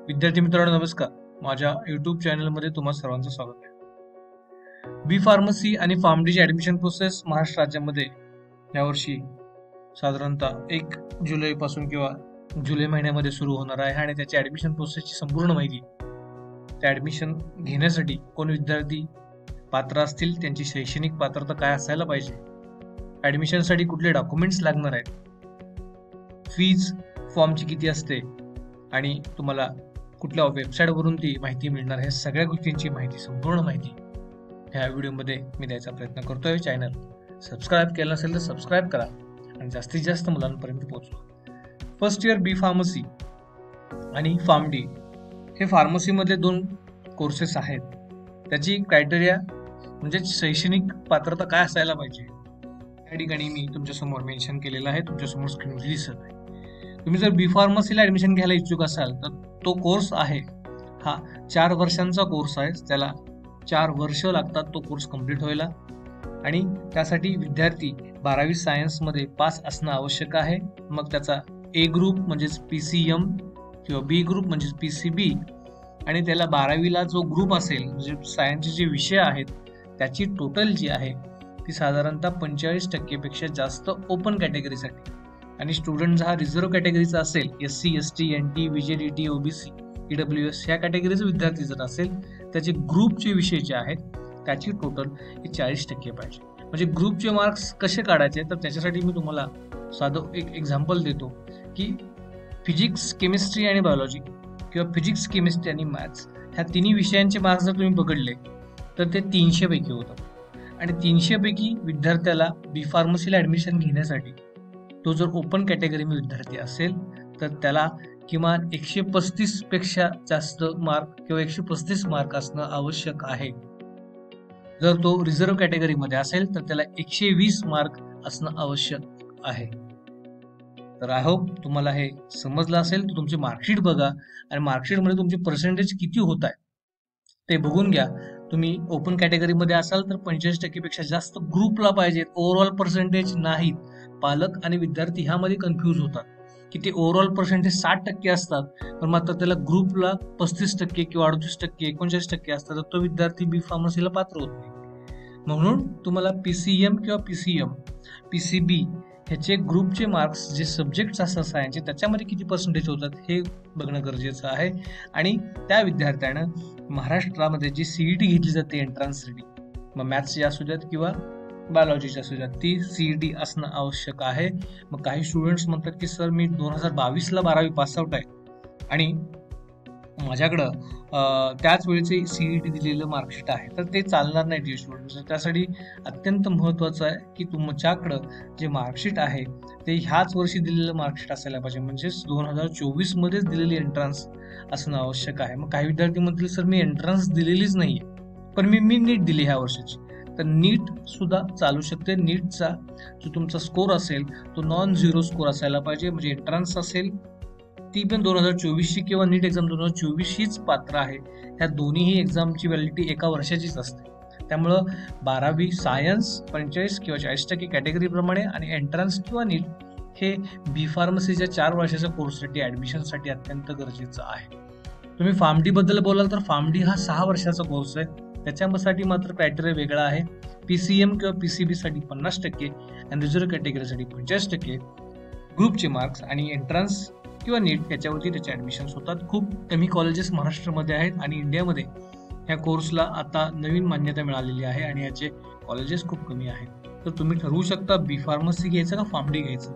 विद्यार्थी मित्रांनो नमस्कार. माझ्या युट्यूब चॅनलमध्ये तुम्हा सर्वांचं स्वागत आहे. बी फार्मसी आणि फार्मडीची ऍडमिशन प्रोसेस महाराष्ट्र राज्यामध्ये यावर्षी साधारणतः 1 जुलै पासून किंवा जुलै महिन्यामध्ये सुरू होणार आहे आणि त्याची ऍडमिशन प्रोसेसची संपूर्ण माहिती, त्या ऍडमिशन घेण्यासाठी कोण विद्यार्थी पात्र असतील, त्यांची शैक्षणिक पात्रता काय असायला पाहिजे, ऍडमिशनसाठी कुठले डॉक्युमेंट्स लागणार आहेत, फीज फॉर्मची किती असते आणि तुम्हाला कुठल्या वेबसाईटवरून ती माहिती मिळणार, हे सगळ्या गोष्टींची माहिती, संपूर्ण माहिती ह्या व्हिडिओमध्ये मी द्यायचा प्रयत्न करतोय. चॅनल सबस्क्राईब केलं नसेल तर सबस्क्राईब करा आणि जास्तीत जास्त मुलांपर्यंत पोहोचवा. फर्स्ट इयर बी फार्मसी आणि फार्मडी हे फार्मसीमध्ये 2 कोर्सेस आहेत. त्याची क्रायटेरिया म्हणजे शैक्षणिक पात्रता काय असायला पाहिजे त्या ठिकाणी मी तुमच्यासमोर मेन्शन केलेलं आहे, तुमच्यासमोर स्क्रीनवर दिसत आहे. तुम्ही जर बी फार्मसीला ऍडमिशन घ्यायला इच्छुक असाल तर तो कोर्स आहे हा 4 वर्षांचा कोर्स आहे. त्याला 4 वर्ष लागतात तो कोर्स कम्प्लीट व्हायला आणि त्यासाठी विद्यार्थी 12वी सायन्समध्ये पास असणं आवश्यक आहे. मग त्याचा ए ग्रुप म्हणजेच PCM किंवा बी ग्रुप म्हणजेच PCB आणि त्याला 12वीला जो ग्रुप असेल म्हणजे सायन्सचे जे विषय आहेत त्याची टोटल जी आहे ती साधारणतः 45% पेक्षा जास्त ओपन कॅटेगरीसाठी, आणि स्टुडंट हा रिझर्व्ह कॅटेगरीचा असेल, SC ST NT VJDT OBC EWS ह्या कॅटेगरीचा विद्यार्थी जर असेल, त्याचे ग्रुपचे विषय जे आहेत त्याची टोटल 40% पाहिजे. म्हणजे ग्रुपचे मार्क्स कसे काढायचे तर त्याच्यासाठी मी तुम्हाला साधं एक एक्झाम्पल देतो की फिजिक्स, केमिस्ट्री आणि बायोलॉजी किंवा फिजिक्स, केमिस्ट्री आणि मॅथ्स ह्या तिन्ही विषयांचे मार्क्स जर तुम्ही बघितले तर ते 300 पैकी होतात. आणि 300 पैकी विद्यार्थ्याला बी फार्मसीला ऍडमिशन घेण्यासाठी तो जर ओपन कॅटेगरी विद्यार्थी असेल तर त्याला किमान 135 पेक्षा जास्त मार्क किंवा 135 मार्क असणं आवश्यक आहे. जर तो रिझर्व्ह कॅटेगरीमध्ये असेल तर त्याला 120 मार्क असणं आवश्यक आहे. तर आय होप तुम्हाला हे समजलं असेल. तर तुमची मार्कशीट बघा आणि मार्कशीटमध्ये तुमचे पर्सेंटेज किती होत आहे ते बघून घ्या. तुम्ही ओपन कॅटेगरीमध्ये असाल तर 45% पेक्षा जास्त ग्रुपला पाहिजेत, ओव्हरऑल पर्सेंटेज नाहीत. पालक आणि विद्यार्थी ह्यामध्ये कन्फ्यूज होतात की ते ओव्हरऑल पर्सेंटेज 60% असतात, पण मात्र त्याला ग्रुपला 35% किंवा 38%, 39% असतात, तर तो विद्यार्थी बी फार्मसीला पात्र होत नाही. म्हणून तुम्हाला PCM किंवा PCM PCB ह्याचे ग्रुपचे मार्क्स जे सब्जेक्ट्स असतात सायन्सचे त्याच्यामध्ये किती पर्सेंटेज होतात हे बघणं गरजेचं आहे. आणि त्या विद्यार्थ्यानं महाराष्ट्रामध्ये जी CET घेतली जाते, एंट्रन्स CET, मग मॅथ्सची असू द्यात किंवा बायोलॉजीची असू द्यात, ती CET असणं आवश्यक आहे. मग काही स्टुडंट्स म्हणतात की सर मी 2022ला 12वी पासआउट आहे आणि माझ्याकडं त्याच वेळेचे CET दिलेलं मार्कशीट आहे, तर ते चालणार नाही डिअर स्टुडंट्स. त्यासाठी अत्यंत महत्त्वाचं आहे की तुमच्याकडं जे मार्कशीट आहे ते ह्याच वर्षी दिलेलं मार्कशीट असायला पाहिजे, म्हणजेच 2024 मध्येच दिलेली एंट्रन्स असणं आवश्यक आहे. मग काही विद्यार्थी म्हणतील सर मी एंट्रन्स दिलेलीच नाहीये पण मी नीट दिली ह्या वर्षाची, तर नीट सुद्धा चालू शकते. नीटचा जो तुमचा स्कोर असेल तो नॉन-झिरो स्कोर असायला पाहिजे, म्हणजे एंट्रन्स असेल ती पण 2024ची किंवा नीट एक्झाम 2024 हीच पात्र आहे. ह्या दोन्हीही एक्झामची व्हॅलिडिटी एका वर्षाचीच असते. त्यामुळं 12वी सायन्स 45 किंवा 40% कॅटेगरीप्रमाणे आणि एंट्रन्स किंवा नीट हे बी फार्मसीच्या 4 वर्षाच्या कोर्ससाठी ऍडमिशनसाठी अत्यंत गरजेचं आहे. तुम्ही फार्मडी बद्दल बोलाल तर फार्मडी हा 6 वर्षाचा कोर्स आहे. त्याच्यासाठी मात्र क्रायटेरिया वेगळा आहे. PCM किंवा PCB साठी 50% आणि रिझर्व्ह कॅटेगरीसाठी 50% ग्रुपचे मार्क्स आणि एंट्रन्स किंवा नीट याच्यावरती त्याचे ऍडमिशन्स होतात. खूप कमी कॉलेजेस महाराष्ट्रामध्ये आहेत आणि इंडियामध्ये या कोर्सला आता नवीन मान्यता मिळालेली आहे आणि याचे कॉलेजेस खूप कमी आहेत. तर तुम्ही ठरवू शकता बी फार्मसी घ्यायचं का फार्मडी घ्यायचं.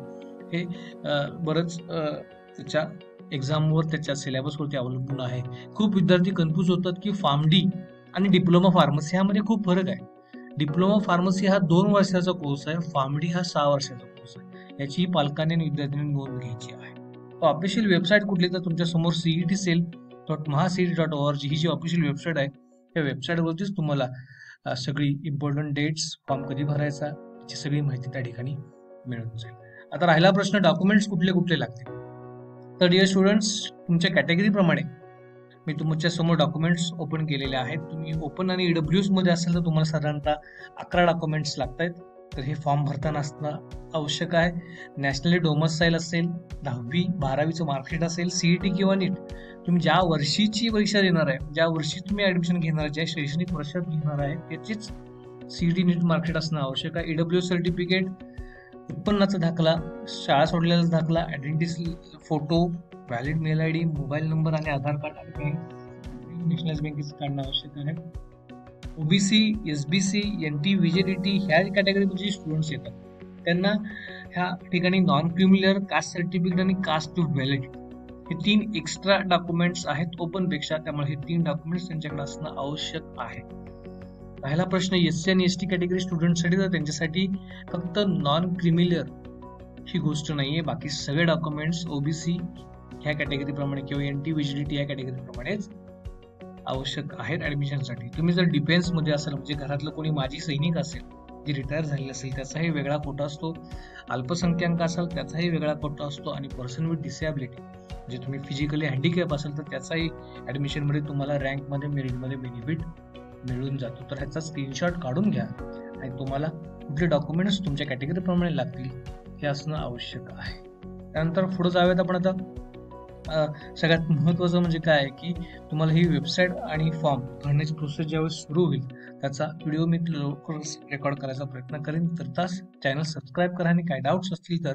हे बरंच त्याच्या एक्झामवर, त्याच्या सिलेबसवरती अवलंबून आहे. खूप विद्यार्थी कन्फ्यूज होतात की फार्मडी आणि डिप्लोमा फार्मसी ह्यामध्ये खूप फरक आहे. डिप्लोमा फार्मसी हा 2 वर्षाचा कोर्स आहे, फार्मडी हा 6 वर्षाचा कोर्स आहे. याची पालकांनी आणि विद्यार्थ्यांनी नोंद घ्यायची आहे. ऑफिशियल वेबसाईट कुठली तर तुमच्या समोर CETcell.mahacet.org ही जी ऑफिशियल वेबसाईट आहे त्या वेबसाईटवरतीच तुम्हाला सगळी इम्पॉर्टंट डेट्स, फॉर्म कधी भरायचा याची सगळी माहिती त्या ठिकाणी मिळून जाईल. आता राहिला प्रश्न डॉक्युमेंट्स कुठले कुठले लागतील. तर डिअर स्टुडंट्स, तुमच्या कॅटेगरीप्रमाणे मी तुमच्या समोर डॉक्युमेंट्स ओपन केलेले आहेत. तुम्ही ओपन आणि EWS मध्ये असेल तर तुम्हाला साधारणतः 11 डॉक्युमेंट्स लागत आहेत. तर हे फॉर्म भरताना असणं आवश्यक आहे. नॅशनली डोमसाईल असेल, 10वी 12वीचं मार्कशीट असेल, CET किंवा नीट तुम्ही ज्या वर्षीची परीक्षा देणार आहे, ज्या वर्षी तुम्ही ऍडमिशन घेणार आहे, ज्या शैक्षणिक वर्षात घेणार आहे त्याचीच सीईटी नीट मार्कशीट असणं आवश्यक आहे. ईडब्ल्यूएस सर्टिफिकेट, उत्पन्नाचा दाखला, शाळा सोडलेला दाखला, identity photo, valid mail ID, mobile number आणि आधार कार्ड आणि नॅशनलाइज बँकेचं काढणं आवश्यक आहे. ओबीसी, एसबीसी, एनटी, व्हीजेडीटी ह्या कॅटेगरीमध्ये स्टुडंट्स येतात त्यांना ह्या ठिकाणी नॉन क्रिमिनल, कास्ट सर्टिफिकेट आणि कास्ट टू व्हॅलिड हे 3 एक्स्ट्रा डॉक्युमेंट्स आहेत ओपन पेक्षा, त्यामुळे हे 3 डॉक्युमेंट्स त्यांच्याकडे असणं आवश्यक आहे. पहिला प्रश्न एससी आणि एसटी कॅटेगरी स्टुडंटसाठी, तर त्यांच्यासाठी फक्त नॉन क्रिमिनल ही गोष्ट नाहीये, बाकी सगळे डॉक्युमेंट्स ओबीसी ह्या कॅटेगरी प्रमाणे किंवा एनटी, व्हीजेडीटी या कॅटेगरी प्रमाणेच आवश्यक आहेत ऍडमिशनसाठी. तुम्ही जर डिफेन्स मध्ये असाल, म्हणजे घरातलं कोणी माजी सैनिक असेल, जे रिटायर झालेले असेल, त्याचाही वेगळा कोटा असतो. अल्पसंख्याक असाल त्याचाही वेगळा कोटा असतो. आणि पर्सन विथ डिसेबिलिटी, जे तुम्ही फिजिकली हँडिकॅप असाल तर त्याचाही ऍडमिशन मध्ये तुम्हाला रँक मध्ये, मेरिट मध्ये बेनिफिट मिळून जातो. तर ह्याचा स्क्रीनशॉट काढून घ्या आणि तुम्हाला कुठले डॉक्युमेंट्स तुमच्या कॅटेगरी प्रमाणे लागतील हे असणं आवश्यक आहे. त्यानंतर पुढे जाऊयात आपण आता. सगळ्यात महत्त्वाचं म्हणजे काय आहे की तुम्हाला ही वेबसाईट आणि फॉर्म भरण्याची प्रोसेस ज्यावेळेस सुरू होईल त्याचा व्हिडिओ मी लवकरच रेकॉर्ड करायचा प्रयत्न करेन. तर चॅनल सबस्क्राईब करा आणि काय डाऊट्स असतील तर